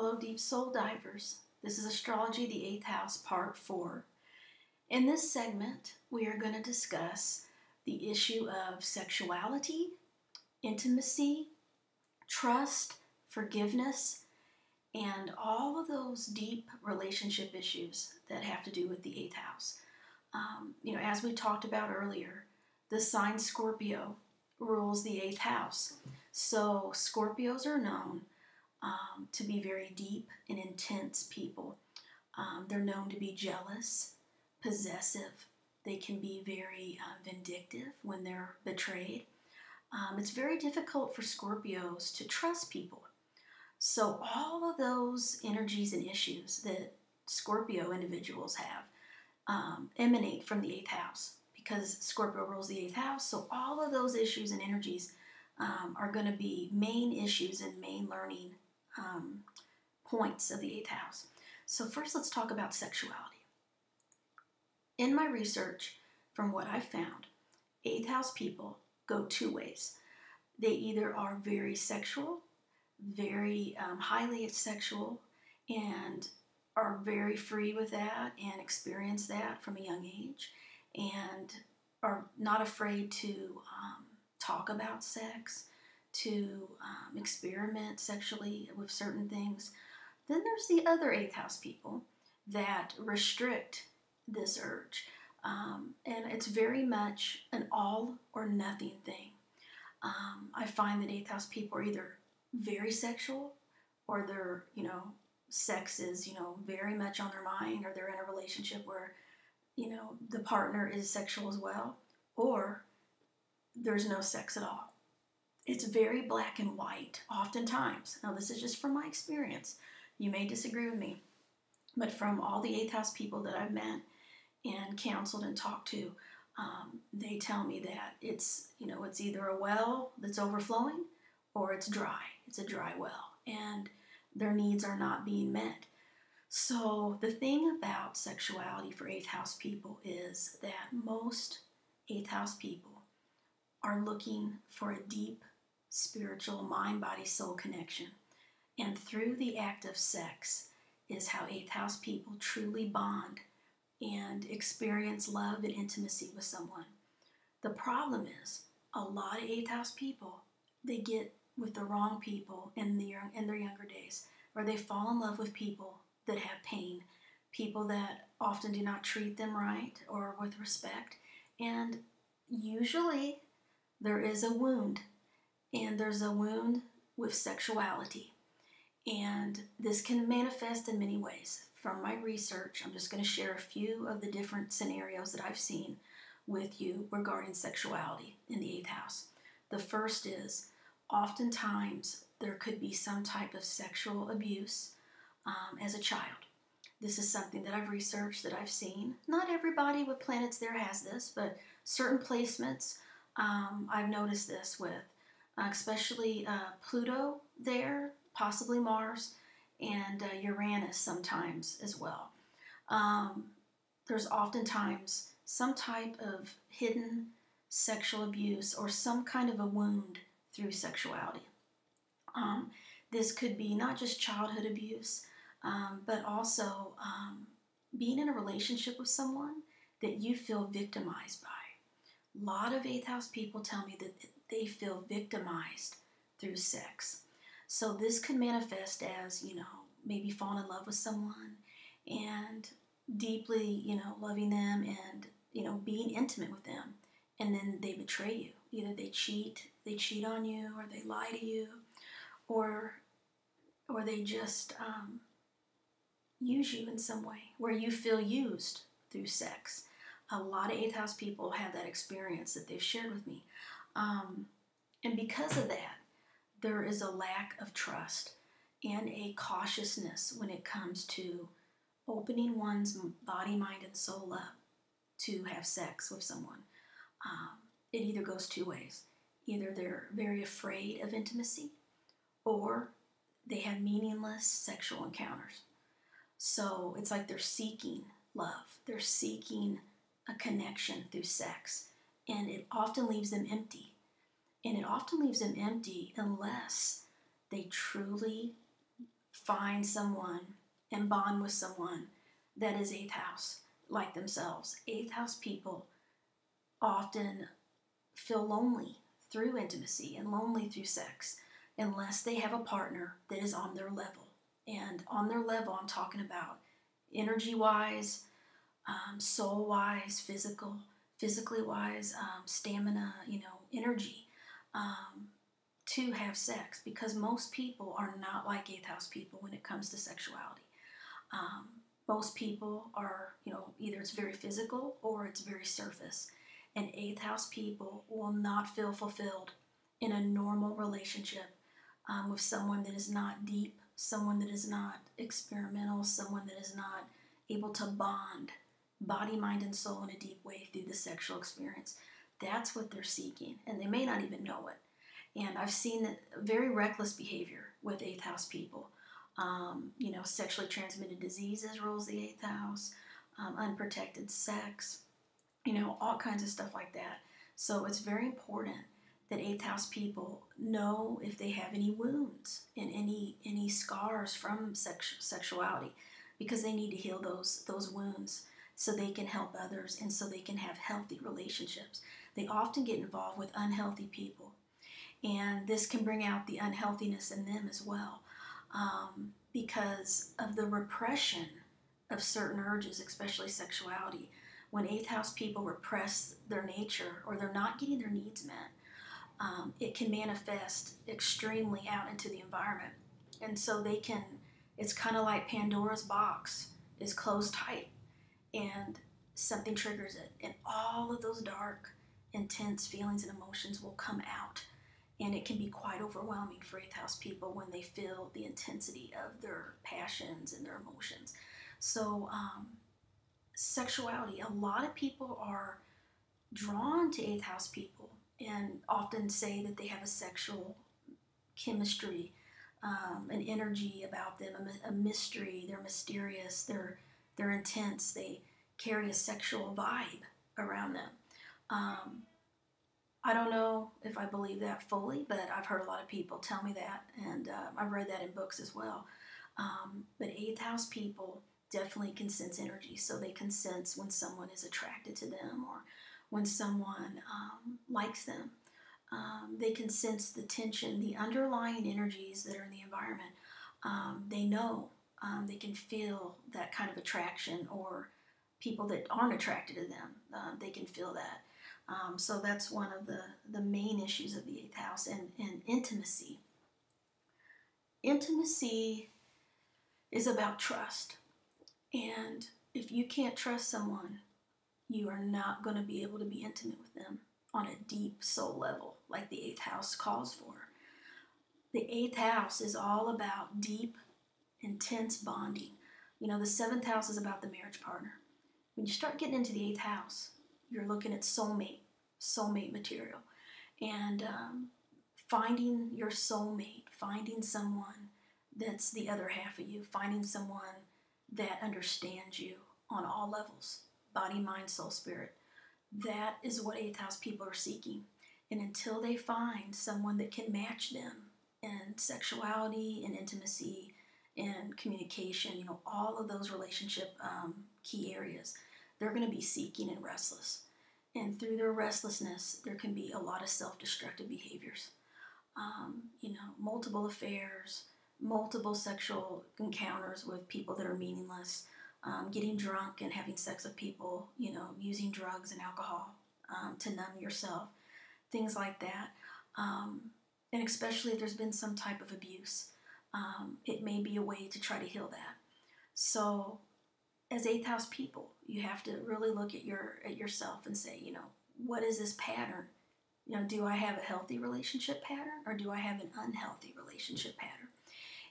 Hello, Deep Soul Divers. This is Astrology, the 8th House, Part 4. In this segment, we are going to discuss the issue of sexuality, intimacy, trust, forgiveness, and all of those deep relationship issues that have to do with the 8th house. As we talked about earlier, the sign Scorpio rules the 8th house. So Scorpios are known to be very deep and intense people. They're known to be jealous, possessive. They can be very vindictive when they're betrayed. It's very difficult for Scorpios to trust people. So all of those energies and issues that Scorpio individuals have emanate from the 8th house, because Scorpio rules the 8th house. So all of those issues and energies are going to be main issues and main learning points of the 8th house. So first, let's talk about sexuality. In my research, from what I've found, 8th house people go two ways. They either are very sexual, very highly sexual, and are very free with that and experience that from a young age, and are not afraid to talk about sex, to experiment sexually with certain things. Then there's the other 8th house people that restrict this urge. And it's very much an all or nothing thing. I find that 8th house people are either very sexual, or their, sex is, very much on their mind, or they're in a relationship where, the partner is sexual as well, or there's no sex at all. It's very black and white, oftentimes. Now, this is just from my experience. You may disagree with me, but from all the 8th house people that I've met and counseled and talked to, they tell me that it's either a well that's overflowing, or it's dry. It's a dry well, and their needs are not being met. So the thing about sexuality for 8th house people is that most 8th house people are looking for a deep spiritual mind, body, soul connection. And through the act of sex is how 8th house people truly bond and experience love and intimacy with someone. The problem is, a lot of 8th house people, they get with the wrong people in their younger days, or they fall in love with people that have pain, people that often do not treat them right or with respect. And usually there is a wound, and there's a wound with sexuality. And this can manifest in many ways. From my research, I'm just going to share a few of the different scenarios that I've seen with you regarding sexuality in the 8th house. The first is, oftentimes there could be some type of sexual abuse as a child. This is something that I've researched, that I've seen. Not everybody with planets there has this, but certain placements I've noticed this with, especially Pluto there, possibly Mars, and Uranus sometimes as well. There's oftentimes some type of hidden sexual abuse or some kind of a wound through sexuality. This could be not just childhood abuse, but also being in a relationship with someone that you feel victimized by. A lot of 8th house people tell me that they feel victimized through sex. So this could manifest as, maybe falling in love with someone and deeply, loving them and, being intimate with them. And then they betray you. Either they cheat on you, or they lie to you, or they just use you in some way where you feel used through sex. A lot of 8th house people have that experience that they've shared with me. And because of that, there is a lack of trust and a cautiousness when it comes to opening one's body, mind, and soul up to have sex with someone. It either goes two ways. Either they're very afraid of intimacy, or they have meaningless sexual encounters. So it's like they're seeking love. They're seeking a connection through sex. And it often leaves them empty. And it often leaves them empty unless they truly find someone and bond with someone that is 8th house like themselves. 8th house people often feel lonely through intimacy and lonely through sex unless they have a partner that is on their level. And on their level, I'm talking about energy-wise, soul-wise, physically wise, stamina, energy to have sex, because most people are not like 8th house people when it comes to sexuality. Most people are, either it's very physical or it's very surface. And 8th house people will not feel fulfilled in a normal relationship with someone that is not deep, someone that is not experimental, someone that is not able to bond body, mind, and soul in a deep way through the sexual experience. That's what they're seeking, and they may not even know it. And I've seen that very reckless behavior with 8th house people. Sexually transmitted diseases rules the 8th house, unprotected sex, all kinds of stuff like that. So it's very important that 8th house people know if they have any wounds and any scars from sexuality, because they need to heal those wounds so they can help others and so they can have healthy relationships. They often get involved with unhealthy people, and this can bring out the unhealthiness in them as well, because of the repression of certain urges, especially sexuality. When 8th house people repress their nature or they're not getting their needs met, it can manifest extremely out into the environment. And so it's kind of like Pandora's box is closed tight and something triggers it. And all of those dark, intense feelings and emotions will come out. And it can be quite overwhelming for 8th house people when they feel the intensity of their passions and their emotions. So, sexuality, a lot of people are drawn to 8th house people and often say that they have a sexual chemistry, an energy about them, a mystery. They're mysterious, they're intense, they carry a sexual vibe around them. I don't know if I believe that fully, but I've heard a lot of people tell me that, and I've read that in books as well. But 8th house people definitely can sense energy, so they can sense when someone is attracted to them or when someone likes them. They can sense the tension, the underlying energies that are in the environment. They know, they can feel that kind of attraction, or people that aren't attracted to them, they can feel that. So that's one of the main issues of the 8th house, and intimacy. Intimacy is about trust. And if you can't trust someone, you are not going to be able to be intimate with them on a deep soul level like the 8th house calls for. The 8th house is all about deep, intense bonding. The 7th house is about the marriage partner. When you start getting into the 8th house, you're looking at soulmate material. And finding your soulmate, finding someone that's the other half of you, finding someone that understands you on all levels, body, mind, soul, spirit. That is what 8th house people are seeking. And until they find someone that can match them in sexuality and intimacy and communication, all of those relationship key areas, they're going to be seeking and restless. And through their restlessness, there can be a lot of self-destructive behaviors. Multiple affairs, multiple sexual encounters with people that are meaningless, getting drunk and having sex with people, using drugs and alcohol to numb yourself, things like that. And especially if there's been some type of abuse, it may be a way to try to heal that. So as 8th house people, you have to really look at yourself and say, what is this pattern? Do I have a healthy relationship pattern, or do I have an unhealthy relationship pattern?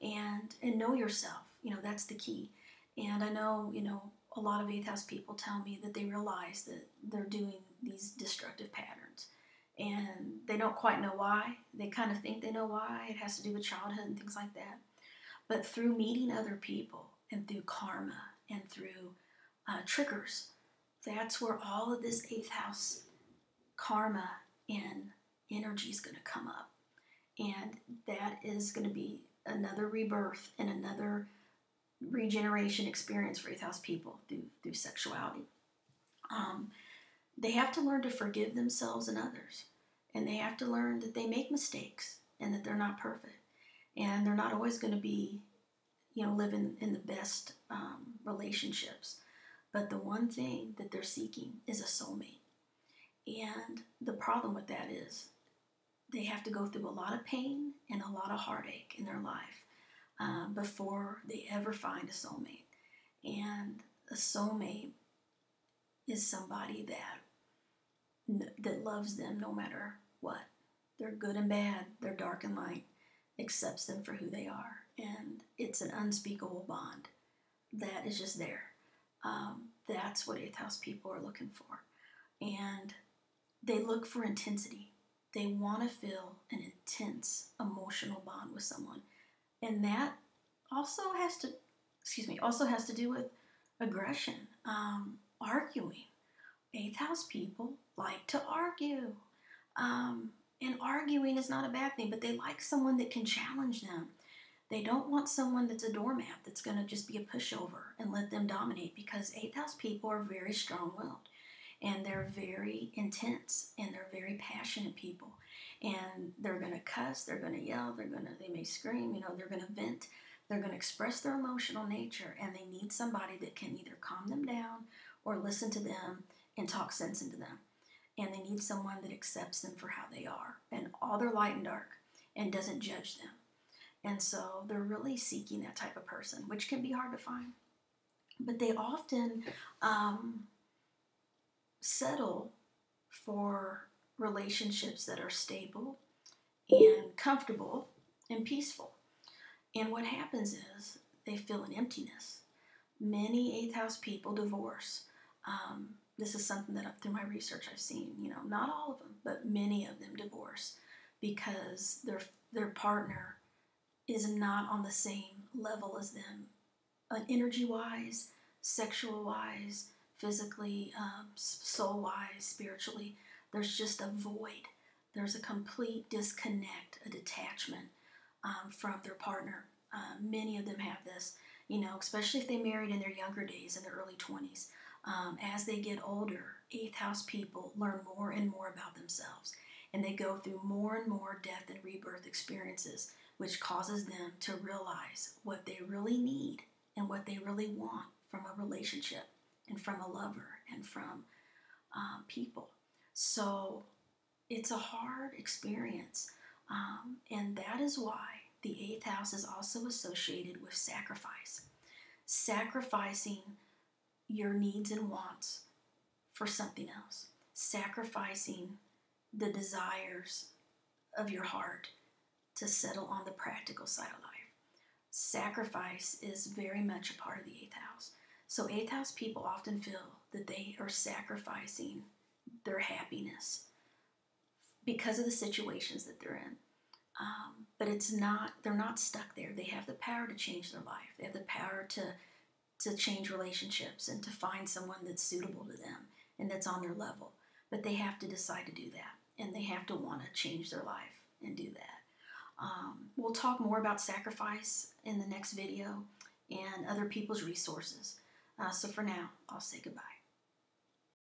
And know yourself. That's the key. And I know, a lot of 8th house people tell me that they realize that they're doing these destructive patterns, and they don't quite know why. They kind of think they know why. It has to do with childhood and things like that. But through meeting other people and through karma and through triggers, that's where all of this 8th house karma and energy is going to come up. And that is going to be another rebirth and another regeneration experience for 8th house people through sexuality. They have to learn to forgive themselves and others. And they have to learn that they make mistakes and that they're not perfect. And they're not always going to be, living in the best relationships. But the one thing that they're seeking is a soulmate. And the problem with that is they have to go through a lot of pain and a lot of heartache in their life before they ever find a soulmate. And a soulmate is somebody that loves them no matter what. They're good and bad, they're dark and light, accepts them for who they are. And it's an unspeakable bond that is just there. That's what 8th house people are looking for. And they look for intensity. They want to feel an intense emotional bond with someone. And that also has to do with aggression, arguing. 8th house people like to argue. And arguing is not a bad thing, but they like someone that can challenge them. They don't want someone that's a doormat that's going to just be a pushover and let them dominate, because 8th house people are very strong-willed. And they're very intense, and they're very passionate people. And they're going to cuss, they're going to yell, they may scream, they're going to vent. They're going to express their emotional nature, and they need somebody that can either calm them down or listen to them and talk sense into them. And they need someone that accepts them for how they are, and all their light and dark, and doesn't judge them. And so they're really seeking that type of person, which can be hard to find. But they often settle for relationships that are stable and comfortable and peaceful. And what happens is they feel an emptiness. Many 8th house people divorce. This is something that through my research I've seen, not all of them, but many of them divorce because their partner is not on the same level as them, energy-wise, sexual-wise, physically, soul-wise, spiritually. There's just a void. There's a complete disconnect, a detachment from their partner. Many of them have this, especially if they married in their younger days, in their early 20s. As they get older, 8th house people learn more and more about themselves, and they go through more and more death and rebirth experiences, which causes them to realize what they really need and what they really want from a relationship and from a lover and from people. So it's a hard experience, and that is why the 8th house is also associated with sacrifice. Sacrificing your needs and wants for something else. Sacrificing the desires of your heart to settle on the practical side of life. Sacrifice is very much a part of the 8th house. So 8th house people often feel that they are sacrificing their happiness because of the situations that they're in. But they're not stuck there. They have the power to change their life. They have the power to change relationships and to find someone that's suitable to them and that's on their level. But they have to decide to do that, and they have to want to change their life and do that. We'll talk more about sacrifice in the next video and other people's resources. So for now, I'll say goodbye.